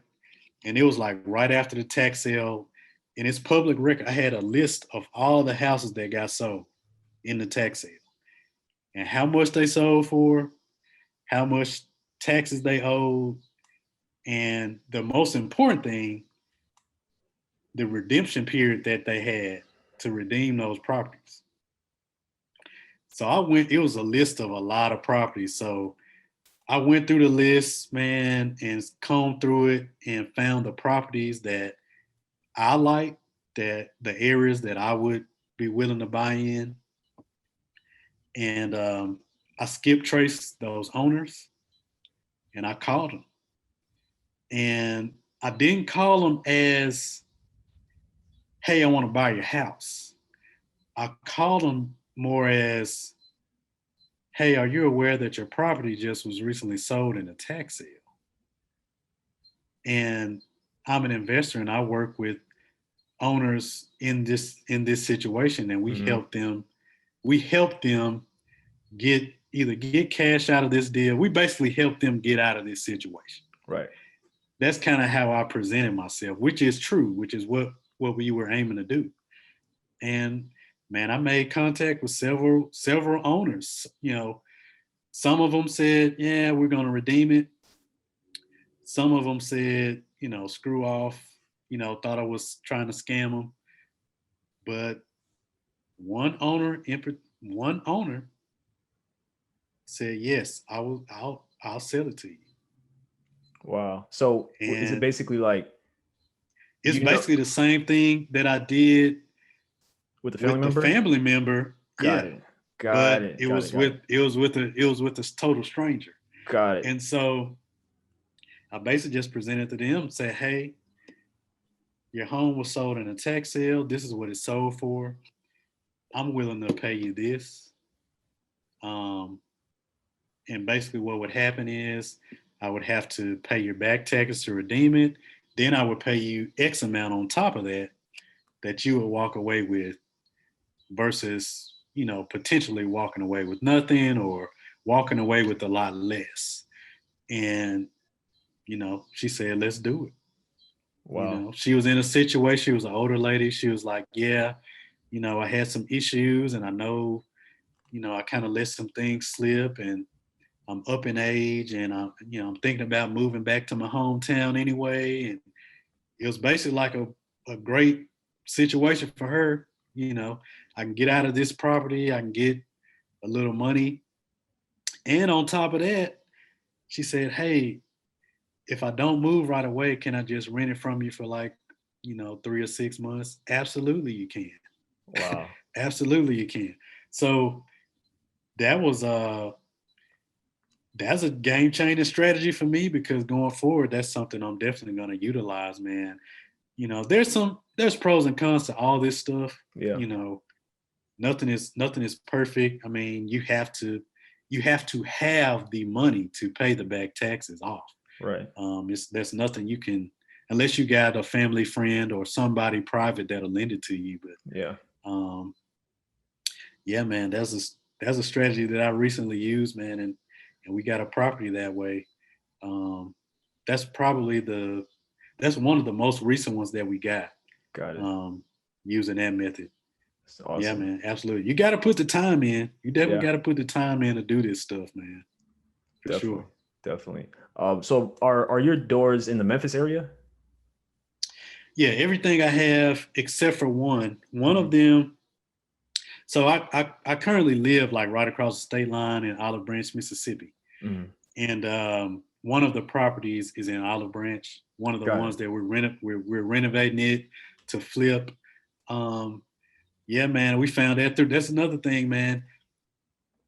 And it was like right after the tax sale, and it's public record. I had a list of all the houses that got sold in the tax sale and how much they sold for, how much taxes they owed, and the most important thing, the redemption period that they had to redeem those properties. So it was a list of a lot of properties. So I went through the list, man, and combed through it and found the properties that I like, that the areas that I would be willing to buy in. And I skip traced those owners and I called them. And I didn't call them as, hey, I want to buy your house. I called them more as, hey, are you aware that your property just was recently sold in a tax sale? And I'm an investor and I work with owners in this situation, and we help them get cash out of this deal. We basically help them get out of this situation. Right. That's kind of how I presented myself, which is true, which is what we were aiming to do. And man, I made contact with several owners. Some of them said, yeah, we're going to redeem it. Some of them said, screw off, thought I was trying to scam them. But one owner said, yes, I'll sell it to you. Wow. So is it basically like, it's basically the same thing that I did with the family member? Got it. It was with this total stranger. Got it. And so I basically just presented to them, said, hey, your home was sold in a tax sale. This is what it sold for. I'm willing to pay you this. And basically what would happen is I would have to pay your back taxes to redeem it. Then I would pay you X amount on top of that you would walk away with, versus, potentially walking away with nothing or walking away with a lot less. And, she said, let's do it. Wow. She was in a situation, she was an older lady. She was like, yeah, I had some issues and I know, I kind of let some things slip and I'm up in age and I'm thinking about moving back to my hometown anyway. And it was basically like a great situation for her. I can get out of this property, I can get a little money. And on top of that, she said, hey, if I don't move right away, can I just rent it from you for 3 or 6 months? Absolutely, you can. Wow. Absolutely, you can. So that was that's a game changing strategy for me, because going forward, that's something I'm definitely going to utilize, man. There's pros and cons to all this stuff. Yeah. You know, nothing is perfect. I mean, you have to have the money to pay the back taxes off. Right. There's nothing you can, unless you got a family friend or somebody private that'll lend it to you. But Yeah. yeah, man, that's a strategy that I recently used, man, and we got a property that way. Um, that's probably that's one of the most recent ones that we got, Got it. um, using that method. That's Yeah, awesome. man, absolutely. You got to put the time in. You definitely Yeah, got to put the time in to do this stuff, man, for definitely. sure. Definitely. So are your doors in the Memphis area? Yeah, everything I have except for one. One Hmm. of them. So I currently live like right across the state line in Olive Branch, Mississippi. Hmm. And one of the properties is in Olive Branch. One of the Got it. ones that we're renovating it to flip. Um, yeah, man, we found that through. That's another thing, man.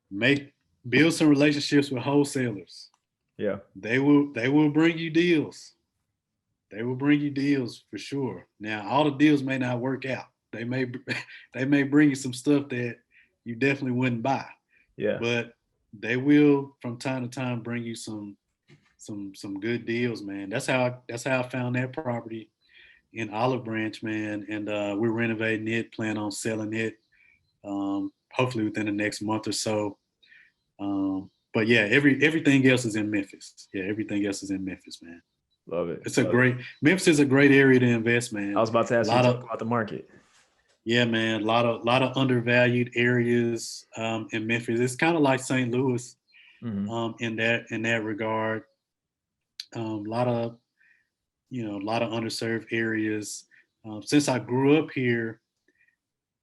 Make Build some relationships with wholesalers. Yeah. They will bring you deals. They will bring you deals for sure. Now, all the deals may not work out. They may they may bring you some stuff that you definitely wouldn't buy, Yeah. but they will from time to time bring you some good deals, man. That's how I found that property in Olive Branch, man. And we're renovating it, plan on selling it, hopefully within the next month or so. But yeah, everything else is in Memphis. Yeah, everything else is in Memphis, man. Love it. It's a Love it. great Memphis is a great area to invest, I man. was about to A ask you to lot talk of about the market. Yeah, man. A lot of undervalued areas in Memphis. It's kind of like St. Louis, Hmm. in that regard. A lot of a lot of underserved areas. Since I grew up here,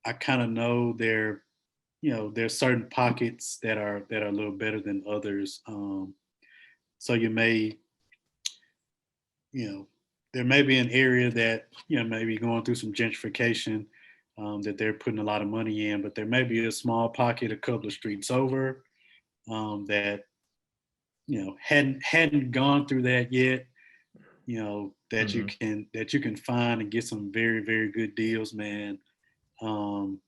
I kind of know there's certain pockets that are a little better than others. So you know, there may be an area that may be going through some gentrification, that they're putting a lot of money in, but there may be a small pocket a couple of streets over, that hadn't gone through that yet. Hmm. That you can find and get some very very good deals, man. Um,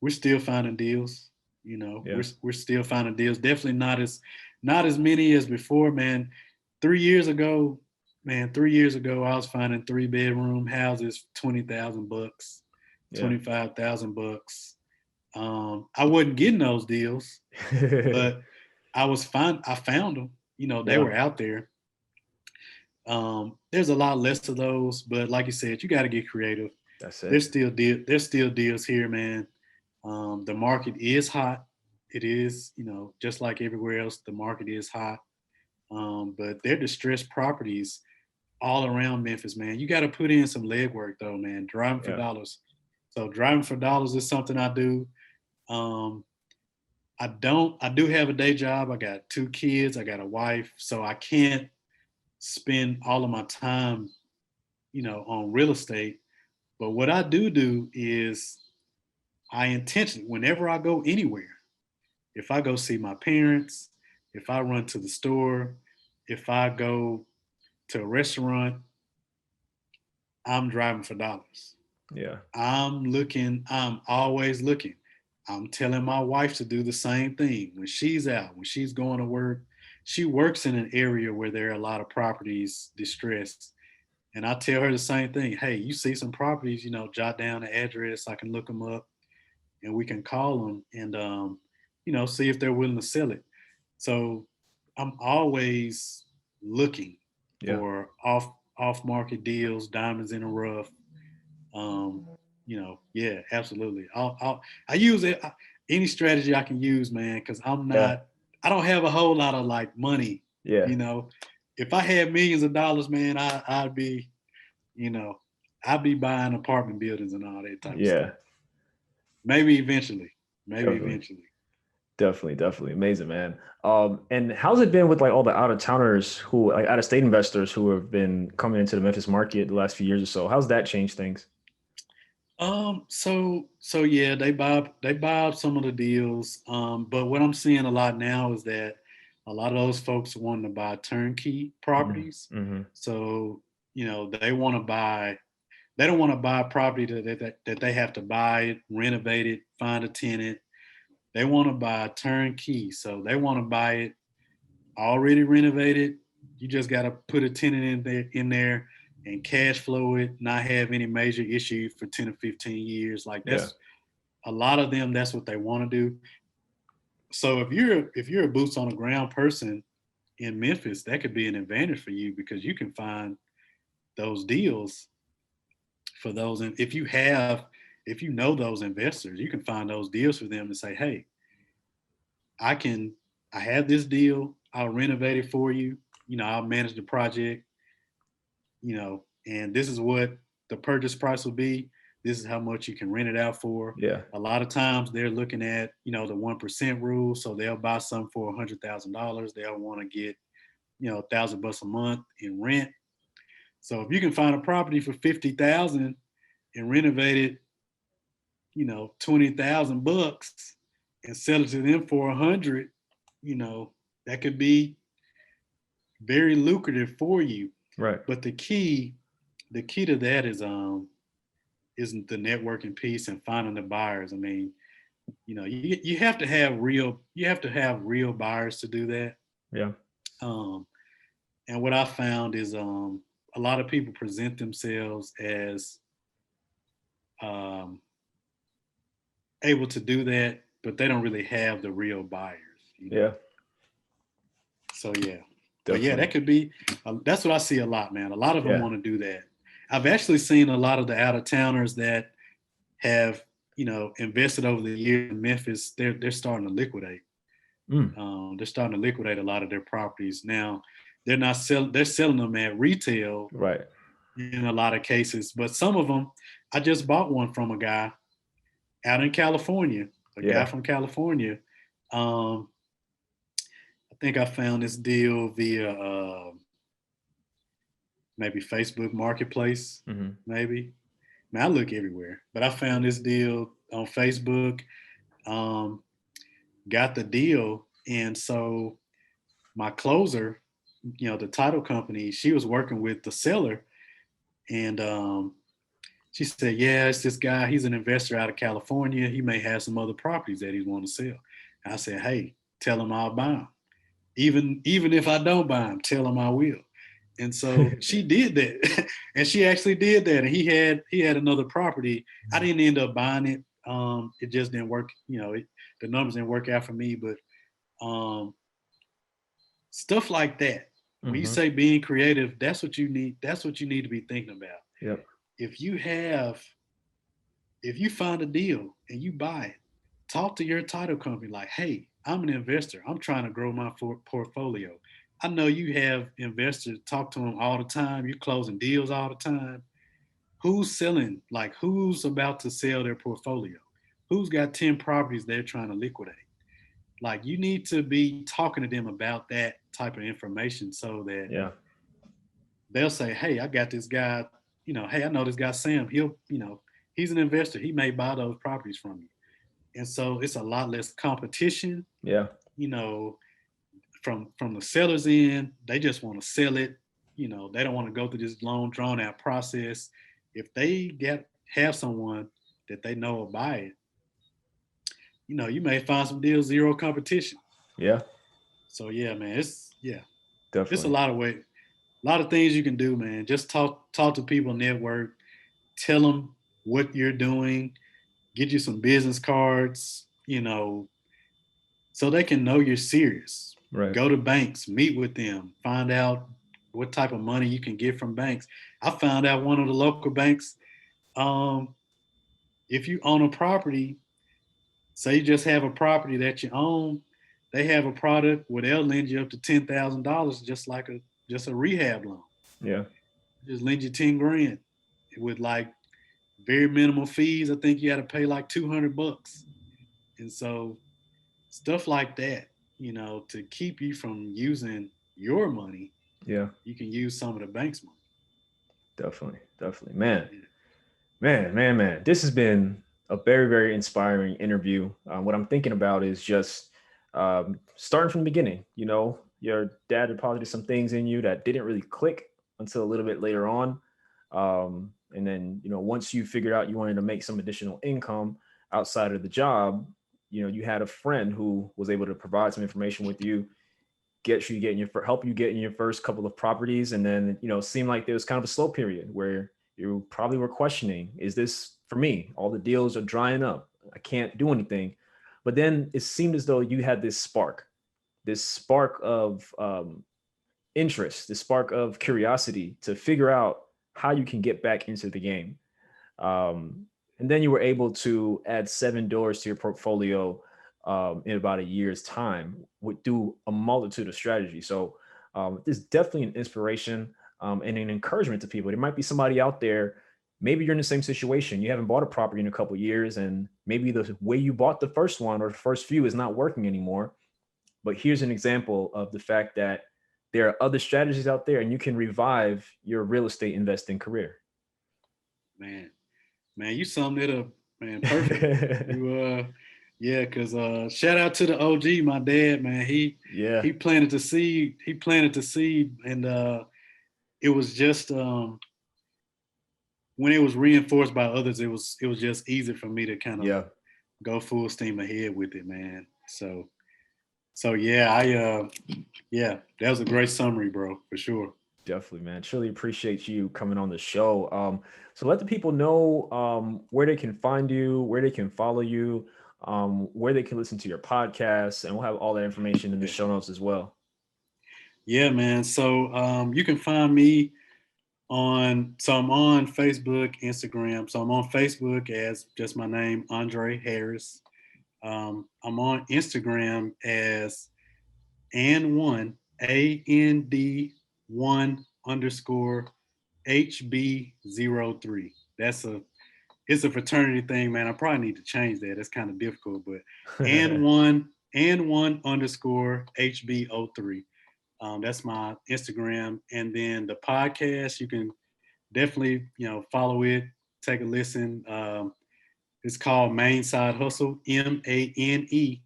we're still finding deals. Yeah. We're still finding deals. Definitely not as many as before, man. 3 years ago, man, 3 years ago, I was finding 3-bedroom houses, $20,000, Yeah. $25,000. I wasn't getting those deals, but I found them. They Yeah. were out there. There's a lot less of those, but like you said, you got to get creative. That's There's it. still deals here, man. The market is hot. It is, just like everywhere else, the market is hot. But they're distressed properties all around Memphis, man. You got to put in some legwork though, man. Driving for Yeah. dollars. So driving for dollars is something I do. Um, I do have a day job. I got 2 kids. I got a wife, so I can't spend all of my time, on real estate. But what I do is I intentionally, whenever I go anywhere, if I go see my parents, if I run to the store, if I go to a restaurant, I'm driving for dollars. Yeah. I'm always looking. I'm telling my wife to do the same thing when she's out, when she's going to work. She works in an area where there are a lot of properties distressed. And I tell her the same thing. Hey, you see some properties, jot down the address. I can look them up and we can call them and, see if they're willing to sell it. So I'm always looking Yeah. for off market deals, diamonds in the rough. Yeah, absolutely. I use it any strategy I can use, man, because Yeah. I don't have a whole lot of like money. Yeah. You know, if I had millions of dollars, man, I'd be, you know, I'd be buying apartment buildings and all that type of stuff. Yeah. Maybe eventually. Maybe Definitely. eventually. Definitely, definitely. Amazing, man. And how's it been with like all the out of towners who like out of state investors who have been coming into the Memphis market the last few years or so? How's that changed things? So yeah, they buy up some of the deals. But what I'm seeing a lot now is that a lot of those folks want to buy turnkey properties. Mm-hmm. So, they don't want to buy a property that they have to buy it, renovate it, find a tenant. They want to buy a turnkey. So they want to buy it already renovated. You just got to put a tenant in there and cash flow it, not have any major issues for 10 or 15 years. Like Yeah. that's a lot of them, that's what they want to do. So if you're a boots on the ground person in Memphis, that could be an advantage for you because you can find those deals for those. And if you know those investors, you can find those deals for them and say, hey, I can, I have this deal. I'll renovate it for you. I'll manage the project, and this is what the purchase price will be. This is how much you can rent it out for. Yeah. A lot of times they're looking at, the 1% rule. So they'll buy something for $100,000. They'll want to get, $1,000 a month in rent. So if you can find a property for 50,000 and renovate it, 20,000 bucks and sell it to them for 100, you know, that could be very lucrative for you. Right. But the key to that isn't the networking piece and finding the buyers. I mean, you have to have real buyers to do that. Yeah. Um, and what I found is a lot of people present themselves as um, able to do that, but they don't really have the real buyers. Yeah. So yeah, but yeah, Definitely. that could be. That's what I see a lot, man. A lot of them Yeah. want to do that. I've actually seen a lot of the out of towners that have invested over the years in Memphis. They're starting to liquidate. They're starting to liquidate a lot of their properties now. They're not selling. They're selling them at retail Right. in a lot of cases. But some of them, I just bought one from a guy out in California. A guy Yeah. from California. Um, I think I found this deal via maybe Facebook Marketplace, Mm-hmm. maybe. Man, I look everywhere, but I found this deal on Facebook. Um, got the deal, and so my closer, the title company, she was working with the seller, and she said, "Yeah, it's this guy. He's an investor out of California. He may have some other properties that he's want to sell." And I said, "Hey, tell him I'll buy them. Even if I don't buy them, tell him I will." And so she did that, and she actually did that. And he had another property. I didn't end up buying it. It just didn't work. The numbers didn't work out for me. But um, stuff like that. When you Mm-hmm. say being creative, that's what you need. That's what you need to be thinking about. Yep. If you have, if you find a deal and you buy it, talk to your title company like, "Hey, I'm an investor. I'm trying to grow my portfolio. I know you have investors. Talk to them all the time. You're closing deals all the time. Who's selling? Like, who's about to sell their portfolio? Who's got 10 properties they're trying to liquidate? Like, you need to be talking to them about that type of information so that Yeah. they'll say, "Hey, I got this guy. Hey, I know this guy Sam. He's an investor. He may buy those properties from you." And so it's a lot less competition. Yeah. You know, from the seller's end, they just want to sell it. They don't want to go through this long, drawn out process. If they have someone that they know will buy it, you may find some deals, zero competition. Yeah. So yeah, man, it's a Definitely. lot of a lot of things you can do, man. Just talk to people, network, tell them what you're doing, get you some business cards, so they can know you're serious. Right. Go to banks, meet with them, find out what type of money you can get from banks. I found out one of the local banks, um, if you own a property, say you just have a property that you own, they have a product where they'll lend you up to $10,000, just a rehab loan. Yeah. Just lend you 10 grand with like very minimal fees. I think you had to pay like $200. And so stuff like that, to keep you from using your money, Yeah. you can use some of the bank's money. Definitely. Definitely. Man. Yeah. Man. This has been a very, very inspiring interview. What I'm thinking about is just starting from the beginning. You know, your dad deposited some things in you that didn't really click until a little bit later on. And then, you know, once you figured out you wanted to make some additional income outside of the job, you know, you had a friend who was able to provide some information with you, help you get in your first couple of properties. And then, you know, it seemed like there was kind of a slow period where you probably were questioning, is this for me? All the deals are drying up. I can't do anything. But then it seemed as though you had this spark of interest, this spark of curiosity to figure out how you can get back into the game. And then you were able to add 7 doors to your portfolio in about a year's time would do a multitude of strategies. So there's definitely an inspiration and an encouragement to people. There might be somebody out there, maybe you're in the same situation. You haven't bought a property in a couple of years, and maybe the way you bought the first one or the first few is not working anymore. But here's an example of the fact that there are other strategies out there and you can revive your real estate investing career. Man, man, you summed it up, man. Perfect. Yeah, because shout out to the OG, my dad, man. Yeah. He planted the seed. He planted the seed, and it was just when it was reinforced by others, it was just easy for me to kind of Yeah. go full steam ahead with it, man. So yeah, I yeah, that was a great summary, bro, for sure. Definitely, man. Truly appreciate you coming on the show. So let the people know where they can find you, where they can follow you, where they can listen to your podcast, and we'll have all that information in the show notes as well. Yeah, man. So you can find me I'm on Facebook, Instagram. So I'm on Facebook as just my name, Andre Harris. I'm on Instagram as and1 HB03. It's a fraternity thing, man. I probably need to change that. It's kind of difficult, but and one underscore HB03. That's my Instagram. And then the podcast, you can definitely, follow it, take a listen. It's called Main Side Hustle, MANE.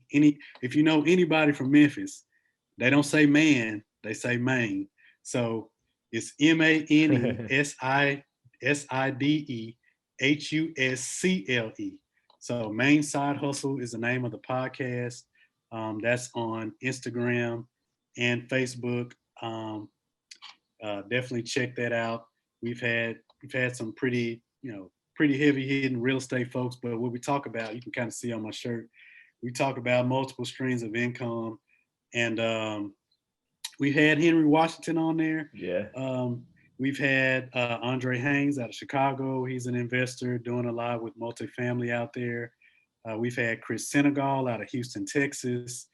If you know anybody from Memphis, they don't say man, they say Maine. So it's MANESIDEHUSCLE. So Main Side Hustle is the name of the podcast. That's on Instagram and Facebook. Definitely check that out. We've had some pretty heavy hitting real estate folks, but what we talk about, you can kind of see on my shirt, we talk about multiple streams of income. And we had Henry Washington on there. Yeah. We've had Andre Haynes out of Chicago. He's an investor doing a lot with multifamily out there. We've had Chris Senegal out of Houston, Texas,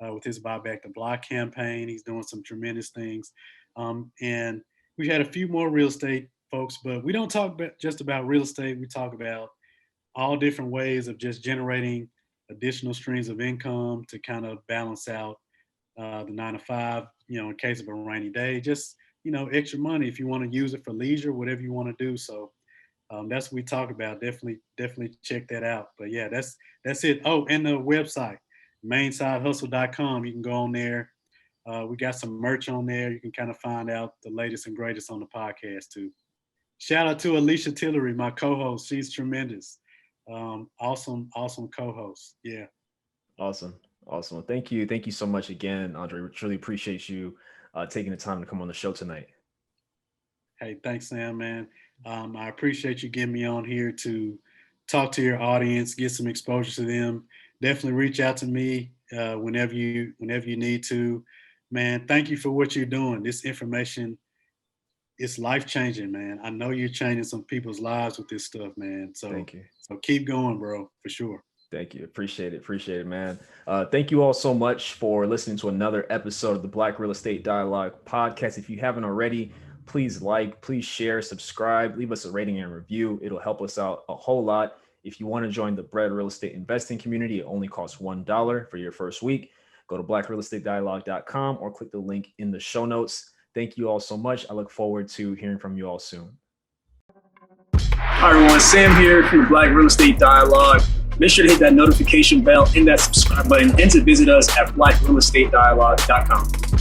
with his Buy Back the Block campaign. He's doing some tremendous things. And we had a few more real estate folks, but we don't talk just about real estate. We talk about all different ways of just generating additional streams of income to kind of balance out the 9 to 5, in case of a rainy day, just, extra money if you want to use it for leisure, whatever you want to do. So that's what we talk about. Definitely check that out. But yeah, that's it. Oh, and the website, mainsidehustle.com. You can go on there. We got some merch on there. You can kind of find out the latest and greatest on the podcast too. Shout out to Alicia Tillery, my co-host. She's tremendous. Awesome co-host. Yeah. Awesome. Thank you so much again, Andre. We truly appreciate you taking the time to come on the show tonight. Hey, thanks, Sam, man. I appreciate you getting me on here to talk to your audience, get some exposure to them. Definitely reach out to me whenever you need to. Man, thank you for what you're doing. This information, it's life-changing, man. I know you're changing some people's lives with this stuff, man. So thank you. So keep going, bro, for sure. Thank you. Appreciate it, man. Thank you all so much for listening to another episode of the Black Real Estate Dialogue podcast. If you haven't already, please please share, subscribe, leave us a rating and review. It'll help us out a whole lot. If you want to join the Bread Real Estate Investing community, it only costs $1 for your first week. Go to blackrealestatedialogue.com or click the link in the show notes. Thank you all so much. I look forward to hearing from you all soon. Hi everyone, Sam here from the Black Real Estate Dialogue. Make sure to hit that notification bell and that subscribe button and to visit us at blackrealestatedialogue.com.